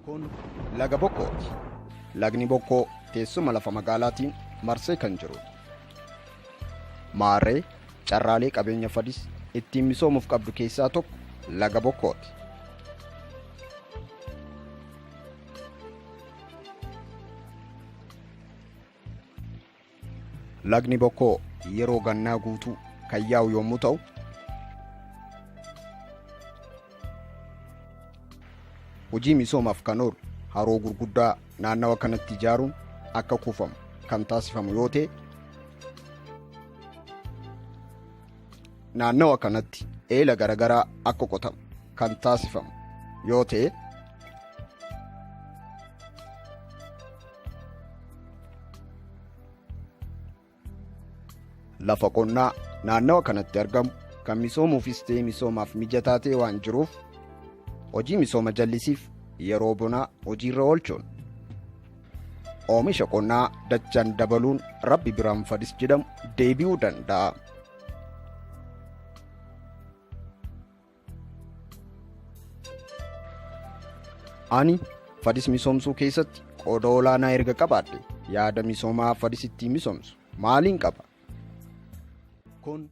Kun laga bokkooti. Lagni bokkoo teessuma lafa magaalaatiin marsee kan jirudha. Maarree carraalee qabeenya fadis ittiin misoomuuf qabdu keessaa tokko laga bokkooti. Lagni bokkoo yeroo gannaa guutuu kan yaa'u yommuu ta'u, hojii misoomaaf kan oolu haroo gurguddaa naannawa kanatti ijaaruun akka kuufamu kan taasifamu yoo ta'e, naannawa kanatti eela garagaraa akka qotamu kan taasifamu yoo ta'e, lafa qonnaa naannawa kanatti argamu kan misoomuufis ta'e misoomaaf mijataa ta'e waan jiruuf, hojii misooma jallisiif yeroo bonaa hojiirra oolchuun oomisha qonnaa dachaan dabaluun rabbi biraan fadis jedhamu deebi'uu danda'a. Ani fadis misoomsuu keessatti qooda olaanaa erga qabaadhe yaada misoomaa fadis ittiin misoomsu maaliin qaba? Kun